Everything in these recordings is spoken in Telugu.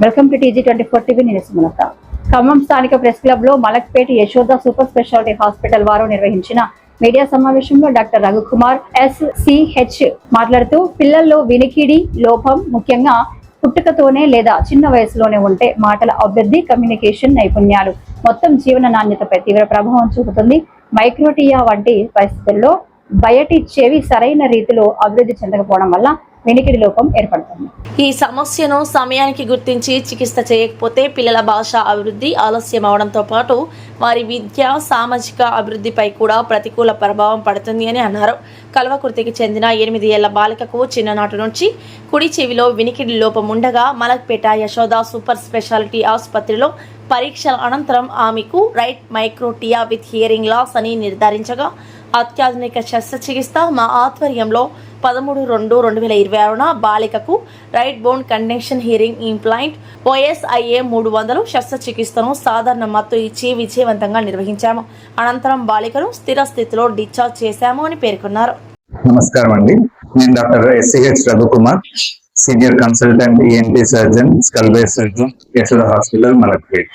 Welcome to TG24 TV. నేను సుమలత. ఖమ్మం స్థానిక ప్రెస్ క్లబ్ లో Malakpet Yashoda super speciality hospital వారు నిర్వహించిన మీడియా సమావేశంలో డాక్టర్ రఘుకుమార్ SCH మాట్లాడుతూ పిల్లల్లో వినికిడి లోపం ముఖ్యంగా పుట్టుకతోనే లేదా చిన్న వయసులోనే ఉంటే మాటల అభివృద్ధి, కమ్యూనికేషన్ నైపుణ్యాలు మొత్తం జీవన నాణ్యతపై తీవ్ర ప్రభావం చూపుతుంది. మైక్రోటియా వంటి పరిస్థితుల్లో బయటి చెవి సరైన రీతిలో అభివృద్ధి చెందకపోవడం వల్ల వినికిడి లోపం ఏర్పడుతుంది. ఈ సమస్యను సమయానికి గుర్తించి చికిత్స చేయకపోతే పిల్లల భాష అభివృద్ధి ఆలస్యం అవడంతో పాటు వారి విద్య, సామాజిక అభివృద్ధిపై కూడా ప్రతికూల ప్రభావం పడుతుంది అని అన్నారు. కల్వకుర్తికి చెందిన 8 ఏళ్ల బాలికకు చిన్ననాటి నుంచి కుడి చెవిలో వినికిడి లోపం ఉండగా మలక్పేట యశోద సూపర్ స్పెషాలిటీ ఆసుపత్రిలో పరీక్షల అనంతరం ఆమెకు right microtia with hearing loss అని నిర్ధారించగా అత్యాధునిక శస్త్రచికిత్స మా ఆధ్వర్యంలో 13/2/2026న బాలికకు right bone conduction hearing implant OSIA 300 శస్త్రచికిత్సను సాధారణ మత్తు ఇచ్చి విజయవంతంగా నిర్వహించాము. అనంతరం బాలికను స్థిర స్థితిలో డిశ్చార్జ్ చేశాము అని పేర్కొన్నారు. నమస్కారం అండి, నేను doctor SCH Raghukumar, senior consultant ENT surgeon, skull base surgeon, Yashoda hospital Malakpet.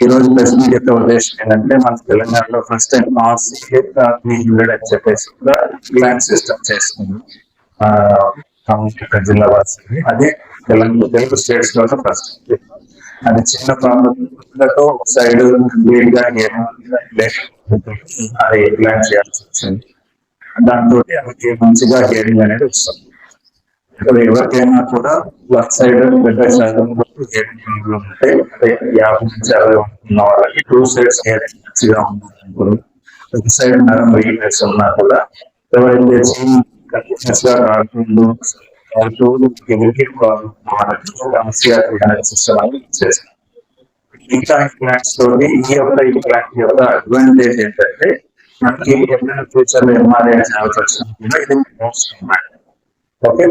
ఈ రోజు ప్రెస్ మీట్ యొక్క ఉద్దేశం ఏంటంటే మన తెలంగాణలో ఫస్ట్ టైం RCA 300 అని చెప్పేసి ప్లాన్ సిస్టమ్ చేస్తుంది జిల్లా వాసి. అదే తెలుగు స్టేట్స్ లో ఫస్ట్. అది చిన్న ప్రాబ్లంతో ఒక సైడ్ బ్లీడ్ గా అది ప్లాన్ చేయాల్సి వచ్చింది. దాంతో అది మంచిగా హియరింగ్ అనేది వస్తుంది. ఇక్కడ ఎవరికైనా కూడా వన్ సైడ్ పెద్ద శాతం ఉంటే 50 నుంచి 60 ఉన్న వాళ్ళకి 2 సైడ్స్ హియరింగ్ మంచిగా ఉంటుంది. ఒక సైడ్ నరం వీక్నెస్ ఉన్నా కూడా ఎవరైతే కంటిన్యూస్ గా కాకుండా సిస్టమ్ అని చేస్తాం. ఇంకా ప్లాంట్స్ తోటి ఈ ప్లాంట్ యొక్క అడ్వాంటేజ్ ఏంటంటే మనకి ఎప్పుడైనా ఫ్యూచర్ లో MRI వచ్చినప్పుడు ఇది మోస్ట్ ఇంపార్టెంట్. ఓకే,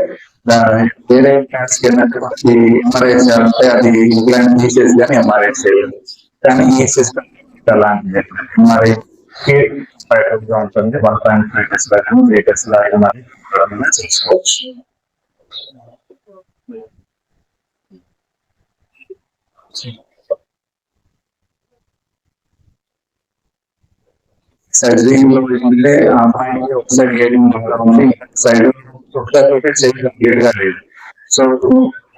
వేరే ప్లాంట్స్ కి మనకి MRI చేయాలంటే అది ఇంప్లాంట్ తీసేసి కానీ MRI చేయలేదు. కానీ ఈ సిస్టమ్ అలాంటిది MRI గా ఉంటుంది. 1.5 టెస్లా 3 టెస్లా MRI చేసుకోవచ్చు. సర్జరీలో ఏంటంటే ఆ అమ్మాయికి ఒక సైడ్ హియరింగ్ ఉంది, సైడ్ కంప్లీట్ గా లేదు. సో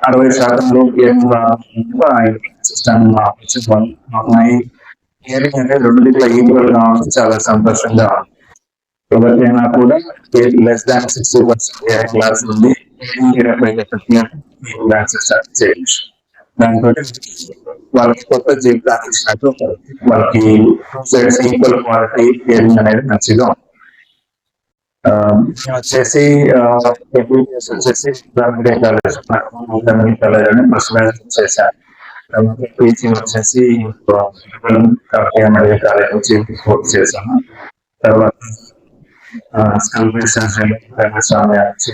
60% సిస్టమ్ అమ్మాయి హియరింగ్ అనేది 2 దిక్కుల ఈక్వల్ గా ఉంది. చాలా సంతోషంగా ఎవరికైనా కూడా లెస్ దాన్ 60% హియరింగ్ క్లాస్ ఉంది, స్టార్ట్ చేయొచ్చు. దాంతో వాళ్ళకి కొత్త జీవితాన్ని ఇచ్చినట్టు వాళ్ళకి సైడ్స్ ఈక్వల్ క్వాలిటీ హియరింగ్ అనేది మంచిగా ఉంది. వచ్చేసి కాలేజ్ అని పర్సనలైజ్ చేశాను. టీచింగ్ వచ్చేసి మెడికల్ కాలేజ్ నుంచి కోర్స్ చేశాను. తర్వాత స్కల్ బేస్ స్వామి నుంచి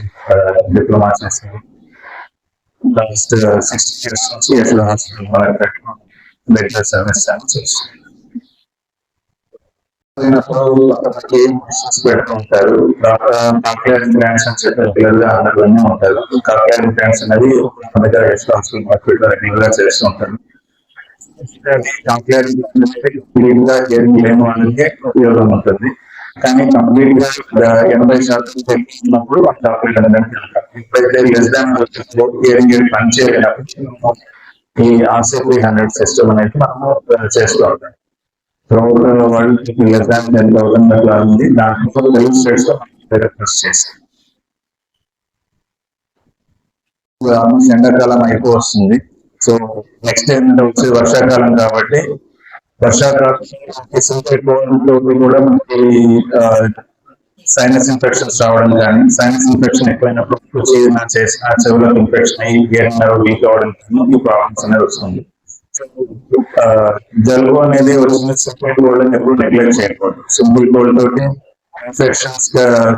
డిప్లొమా చేశాను. లాస్ట్ 60 years నుంచి యశోద హాస్పిటల్ మెడికల్ సర్వీస్ చేస్తాను. పెడుతుంటారు. కాక్లియర్ ఇంప్లాంట్స్ అని చెప్పి రెగ్యులర్ గా అందరిలోనే ఉంటారు. కాక్లియర్ ఇంప్లాంట్స్ అనేది రెగ్యులర్ చేస్తూ ఉంటారు. కాక్లియర్ క్లీన్ గా లేము అనేది ఉపయోగం ఉంటుంది. కానీ కంప్లీట్ గా 80% తెలుస్తున్నప్పుడు కాక్లియర్ అనేది ఇప్పుడైతే లెస్ దాన్ పని చేయలేనప్పుడు ఈ RCA 300 సిస్టమ్ అనేది మనము చేస్తూ ఉంటాం. వరల్డ్ లెస్ దాన్ 10,000 అట్లా ఉంది. దాంట్లో తెలుగు స్టేట్స్ లో చేస్తాం. ఎండాకాలం అయిపో వస్తుంది. సో నెక్స్ట్ ఏంటంటే వచ్చే వర్షాకాలం కాబట్టి వర్షాకాలంలో కూడా మనకి సైనస్ ఇన్ఫెక్షన్స్ రావడం కానీ, సైనస్ ఇన్ఫెక్షన్ ఎక్కువైనప్పుడు చెవులో ఇన్ఫెక్షన్ అయ్యి హియరింగ్ వీక్ అవడం కానీ ఈ ప్రాబ్లమ్స్ అనేది వస్తుంది. జలుబు అనేది వచ్చిన సింపుల్ కోల్డ్ ఎప్పుడు నెగ్లెక్ట్ చేయకూడదు. సింపుల్ కోల్డ్ తోటి ఇన్ఫెక్షన్స్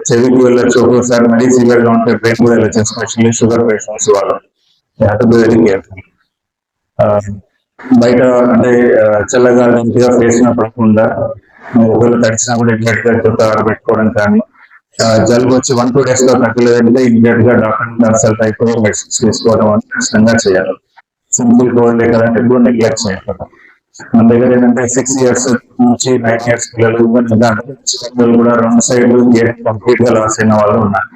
చెవికి వెళ్ళొచ్చు. ఒక్కోసారి మరీ సివియర్ గా ఉంటే బ్రెయిన్ కూడా వెళ్ళచ్చు. ఎస్పెషల్లీ షుగర్ పేషెంట్స్ వాళ్ళు వెరీ కేర్ఫుల్. బయట అంటే చల్లగాలి ఫేస్ పడకుండా ఒకవేళ తడిచినా కూడా ఇట్లా పెట్టుకోవడం కానీ, జలుబు వచ్చి 1-2 days లో తగ్గలేదంటే ఇమీడియట్ గా డాక్టర్ కన్సల్ట్ అయిపోయి మెడిసిన్స్ తీసుకోవడం అనేది ఖచ్చితంగా చేయాలి. సింపుల్ కోల్డ్ కదంటే ఎక్కువ నెగ్లెక్ట్ చేయకూడదు. మన దగ్గర ఏంటంటే 6 years నుంచి 9 years పిల్లలు పిల్లలు కూడా 2 సైడ్లు కంప్లీట్ గా లాస్ అయిన వాళ్ళు ఉన్నారు.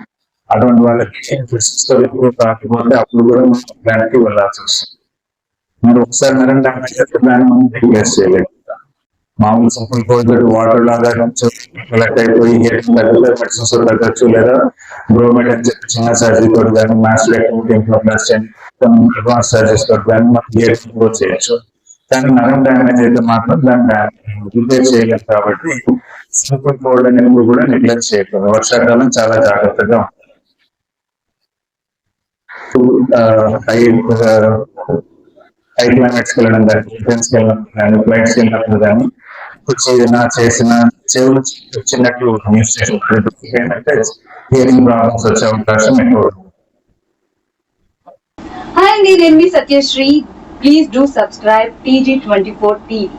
అటువంటి వాళ్ళకి ఎక్కువ కాకపోతే అప్పుడు కూడా దానికి వెళ్ళాల్సి వస్తుంది. మీరు ఒకసారి నరం డ్యామేజ్ అయితే దాన్ని మనం రిప్లేస్ చేయలేదు. మామూలు సింపుల్ కోల్డ్ వాటర్ లాగా కలెక్ట్ అయిపోయి మెడిసిన్స్ తగ్గచ్చు, లేదా బ్రోమెడ్ అని చెప్పి చిన్న సర్జరీ తోటి కానీ అడ్వాన్స్ సర్జరీస్ తోటి కానీ మనం చేయొచ్చు. కానీ నరం డ్యామేజ్ అయితే మాత్రం దాన్ని రిపేర్ చేయలేదు. కాబట్టి సింపుల్ కోల్డ్ అనేది కూడా నెగ్లెక్ట్ చేయకూడదు. వర్షాకాలం చాలా జాగ్రత్తగా ఉంటుంది. హై క్లైమేట్స్ కి వెళ్ళడం కానీ, ఫ్రెండ్స్ కి వెళ్ళినప్పుడు కానీ, ఫ్లైట్స్ కి వెళ్ళినప్పుడు కానీ చేసిన చెవులు చిన్నట్లు ఏంటంటే హియరింగ్ ప్రాబ్లమ్స్ వచ్చే అవకాశం ఎక్కువ. Hi, నేను మీ Satyasri. Please do subscribe TG24 TV.